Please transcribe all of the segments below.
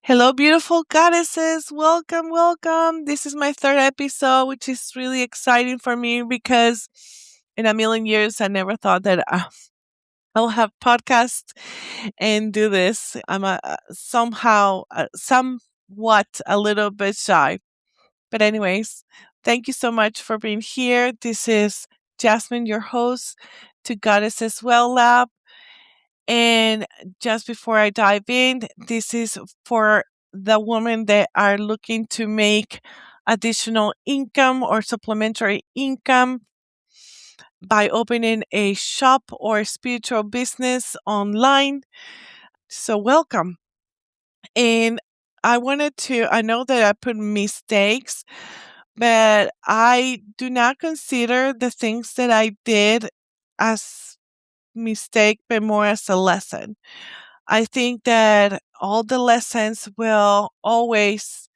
Hello, beautiful goddesses. Welcome, welcome. This is my third episode, which is really exciting for me because in a million years, I never thought that I'll have podcast and do this. I'm somehow, somewhat a little bit shy. But, anyways, thank you so much for being here. This is Jasmine, your host to Goddesses Well Lab. And just before I dive in, this is for the women that are looking to make additional income or supplementary income by opening a shop or spiritual business online. So, welcome. And I know that I put mistakes, but I do not consider the things that I did as mistake, but more as a lesson. I think that all the lessons will always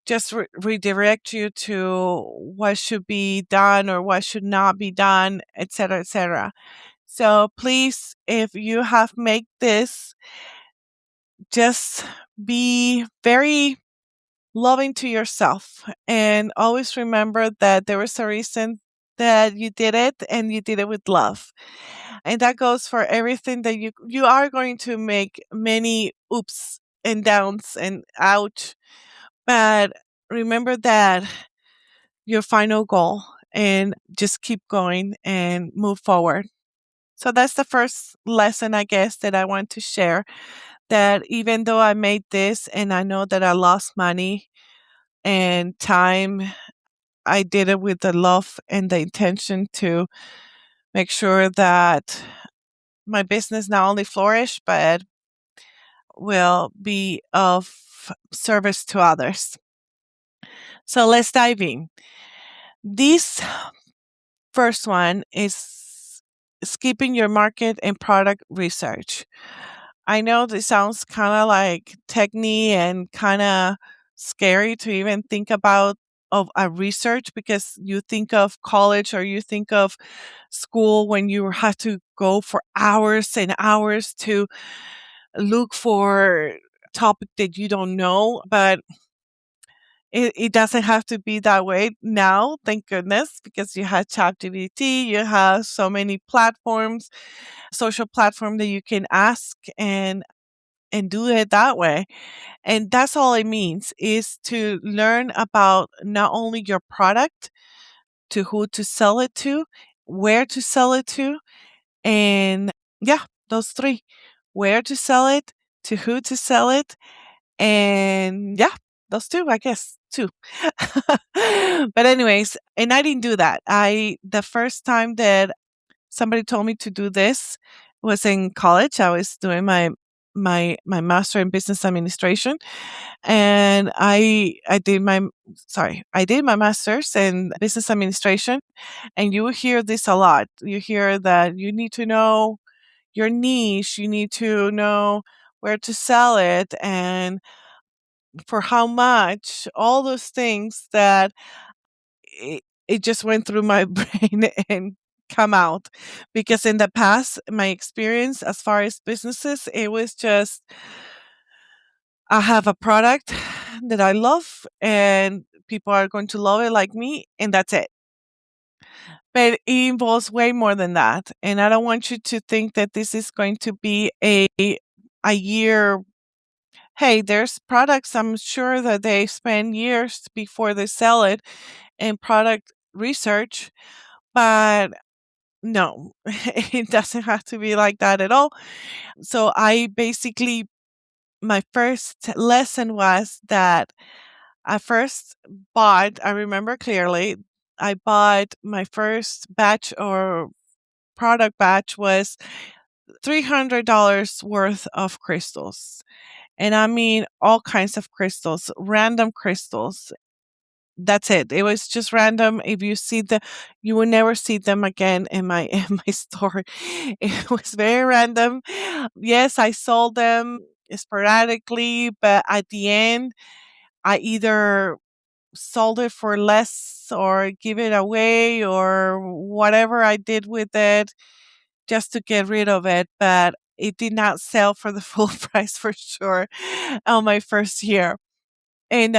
just redirect you to what should be done or what should not be done, etc., etc. So please, if you have made this, just be very loving to yourself and always remember that there was a reason that you did it and you did it with love. And that goes for everything that you are going to make many oops and downs and ouch, but remember that your final goal and just keep going and move forward. So that's the first lesson, I guess, that I want to share, that even though I made this and I know that I lost money and time, I did it with the love and the intention to make sure that my business not only flourish, but will be of service to others. So let's dive in. This first one is skipping your market and product research. I know this sounds kind of like techny and kind of scary to even think about of a research, because you think of college or you think of school when you have to go for hours and hours to look for topic that you don't know, but it doesn't have to be that way now, thank goodness, because you have ChatGPT, you have so many platforms, social platform that you can ask and do it that way. And that's all it means, is to learn about not only your product, to who to sell it to, where to sell it to, and yeah, those three. Where to sell it, to who to sell it, and yeah, those two, I guess, two. But anyways, and I didn't do that. The first time that somebody told me to do this was in college. I was doing my master in business administration, and I did my master's in business administration. And you hear this a lot. You hear that you need to know your niche, you need to know where to sell it and for how much, all those things that it just went through my brain and come out, because in the past, my experience as far as businesses, it was just I have a product that I love and people are going to love it like me, and that's it. But it involves way more than that. And I don't want you to think that this is going to be a year. Hey, there's products, I'm sure that they spend years before they sell it in product research, but no, it doesn't have to be like that at all. So my first lesson was that I first I remember clearly, I bought my first batch or product batch was $300 worth of crystals. And I mean all kinds of crystals, random crystals. That's it. It was just random. If you see you will never see them again in my in my store. It was very random. Yes, I sold them sporadically, but at the end, I either sold it for less or give it away or whatever I did with it just to get rid of it. But it did not sell for the full price for sure on my first year. And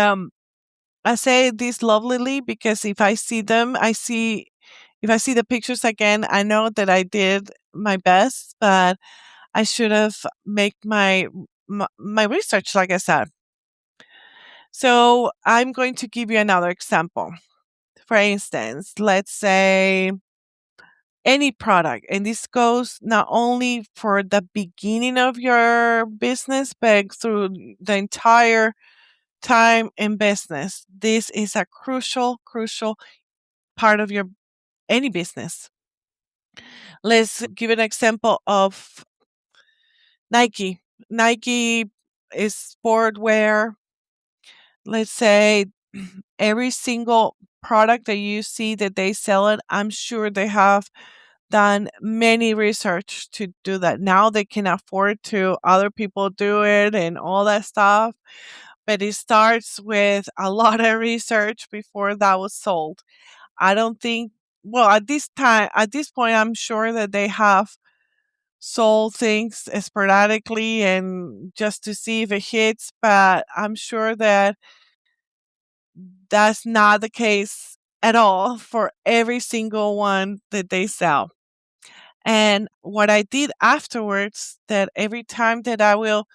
I say this lovingly because if I see them, if I see the pictures again, I know that I did my best, but I should have make my research, like I said. So I'm going to give you another example. For instance, let's say any product, and this goes not only for the beginning of your business, but through the entire time in business. This is a crucial part of your any business. Let's give an example of Nike. Nike is sportwear. Let's say every single product that you see that they sell it, I'm sure they have done many research to do that. Now they can afford to other people do it and all that stuff. But it starts with a lot of research before that was sold. I don't think, well, at this point, I'm sure that they have sold things sporadically and just to see if it hits, but I'm sure that that's not the case at all for every single one that they sell. And what I did afterwards, that every time that I will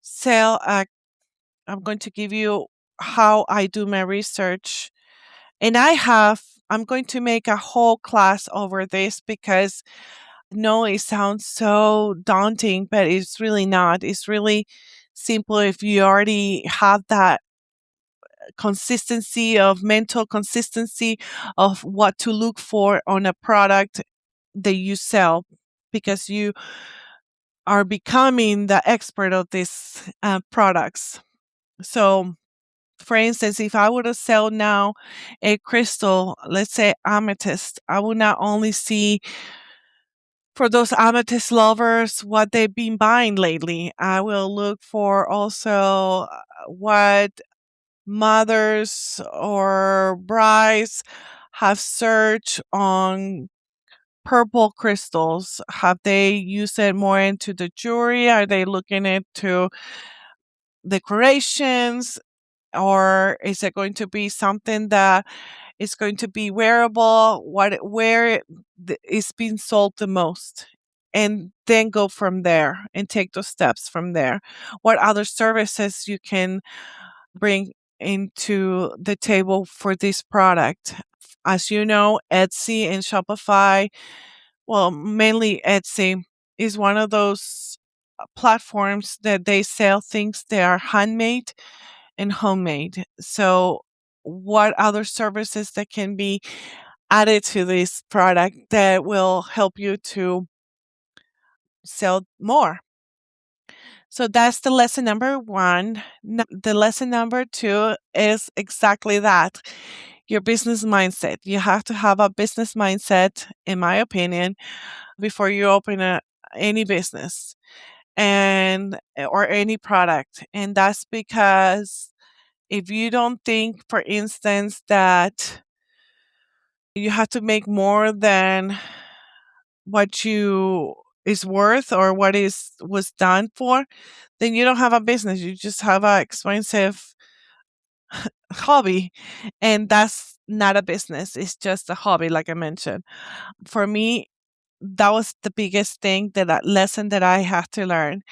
sell a, I'm going to give you how I do my research. And I'm going to make a whole class over this because no, it sounds so daunting, but it's really not. It's really simple if you already have that consistency of mental consistency of what to look for on a product that you sell because you are becoming the expert of these products. So, for instance, if I were to sell now a crystal, let's say amethyst, I would not only see for those amethyst lovers what they've been buying lately. I will look for also what mothers or brides have searched on purple crystals. Have they used it more into the jewelry? Are they looking into decorations? Or is it going to be something that is going to be wearable? Is being sold the most? And then go from there and take those steps from there. What other services you can bring into the table for this product? As you know, Etsy and Shopify, well, mainly Etsy, is one of those platforms that they sell things that are handmade and homemade. So, what other services that can be added to this product that will help you to sell more? So, that's the lesson number one. The lesson number two is exactly that, your business mindset. You have to have a business mindset, in my opinion, before you open any business and or any product. And that's because if you don't think, for instance, that you have to make more than what you is worth or what is was done for, then you don't have a business. You just have a expensive hobby, and that's not a business. It's just a hobby, like I mentioned. For me, that was the biggest thing, that lesson that I had to learn,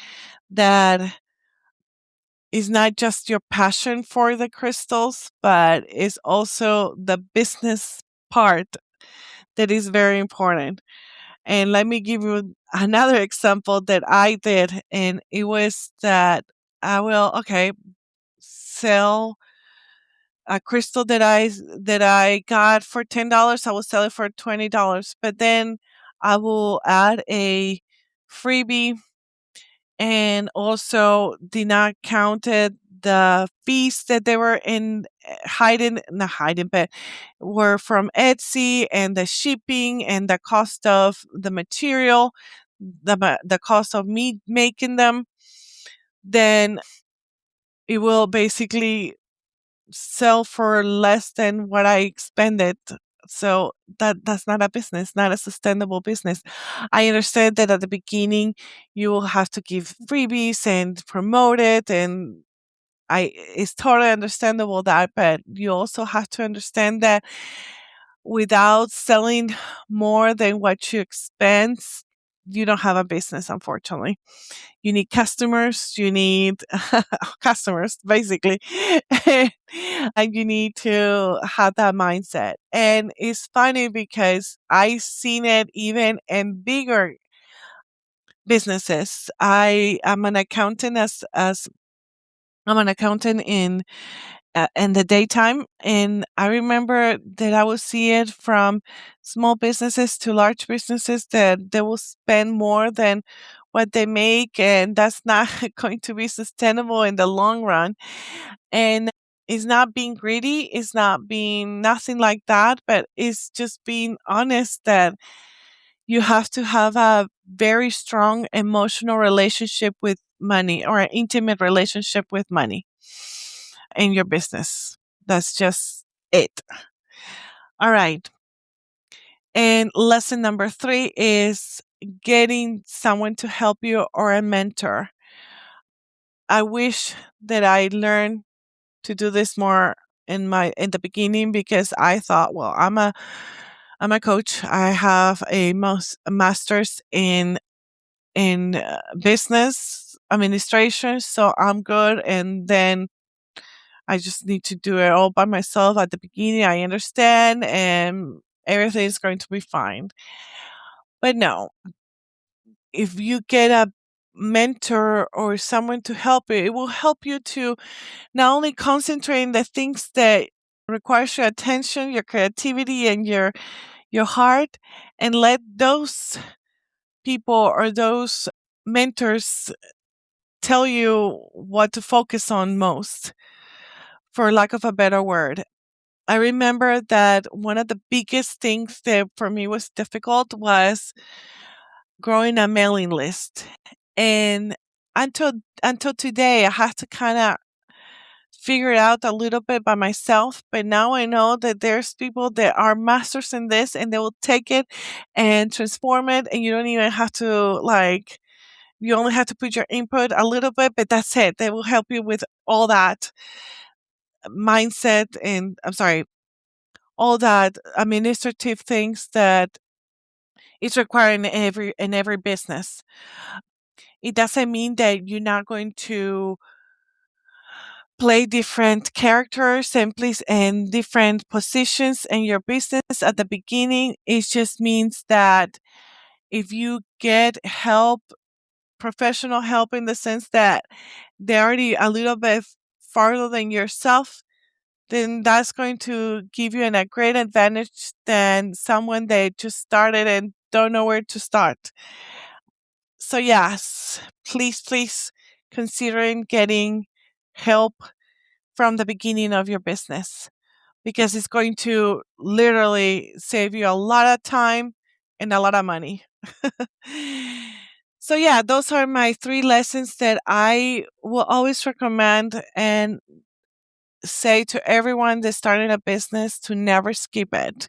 that is not just your passion for the crystals, but is also the business part that is very important. And let me give you another example that I did, and it was that I will, okay, sell a crystal that I got for $10. I will sell it for $20, but then I will add a freebie and also did not counted the fees that they were in hiding, not hiding, but were from Etsy, and the shipping and the cost of the material, the cost of me making them. Then it will basically sell for less than what I expended So that's not a business, not a sustainable business. I understand that at the beginning you will have to give freebies and promote it, and I it's totally understandable that, but you also have to understand that without selling more than what you expense, you don't have a business, unfortunately. You need customers, you need customers, basically. And you need to have that mindset. And it's funny because I've seen it even in bigger businesses. I am an accountant as I'm an accountant in the daytime, and I remember that I would see it from small businesses to large businesses that they will spend more than what they make, and that's not going to be sustainable in the long run. And it's not being greedy, it's not being nothing like that, but it's just being honest that you have to have a very strong emotional relationship with money, or an intimate relationship with money in your business. That's just it. All right. And lesson number 3 is getting someone to help you, or a mentor. I wish that I learned to do this more in the beginning, because I thought, well, I'm a coach. I have a master's in business administration, so I'm good. And then I just need to do it all by myself at the beginning. I understand, and everything is going to be fine. But no, if you get a mentor or someone to help you, it will help you to not only concentrate on the things that requires your attention, your creativity, and your heart, and let those people or those mentors tell you what to focus on most, for lack of a better word. I remember that one of the biggest things that for me was difficult was growing a mailing list. And until until today, I have to kind of figure it out a little bit by myself. But now I know that there's people that are masters in this, and they will take it and transform it, and you don't even have to like you only have to put your input a little bit, but that's it. They will help you with all that mindset, and I'm sorry, all that administrative things that is required in every business. It doesn't mean that you're not going to play different characters and please and different positions in your business at the beginning. It just means that if you get help, professional help, in the sense that they're already a little bit farther than yourself, then that's going to give you a great advantage than someone that just started and don't know where to start. So yes, please considering getting help from the beginning of your business, because it's going to literally save you a lot of time and a lot of money. So yeah, those are my 3 lessons that I will always recommend and say to everyone that's starting a business to never skip it.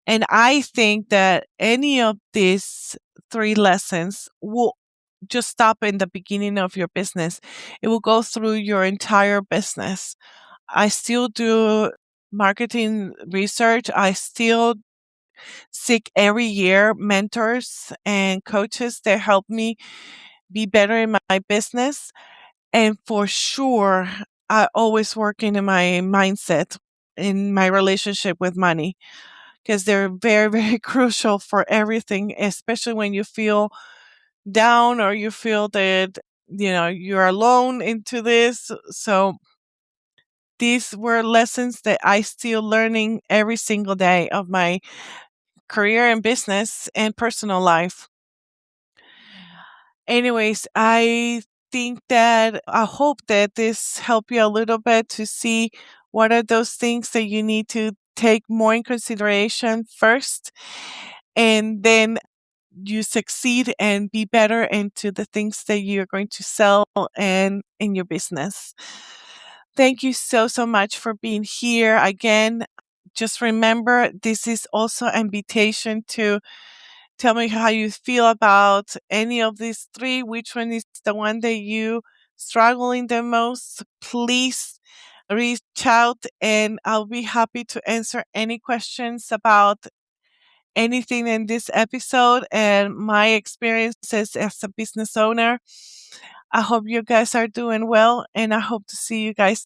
And I think that any of these 3 lessons will just stop in the beginning of your business. It will go through your entire business. I still do marketing research. I still seek every year mentors and coaches that help me be better in my business. And for sure, I always work in my mindset, in my relationship with money, because they're very, very crucial for everything, especially when you feel down or you feel that, you're alone into this. So these were lessons that I still learning every single day of my career and business and personal life. Anyways, I hope that this helped you a little bit to see what are those things that you need to take more in consideration first, and then you succeed and be better into the things that you're going to sell and in your business. Thank you so much for being here again. just remember, this is also an invitation to tell me how you feel about any of these three. Which one is the one that you struggling the most? Please reach out and I'll be happy to answer any questions about anything in this episode and my experiences as a business owner. I hope you guys are doing well and I hope to see you guys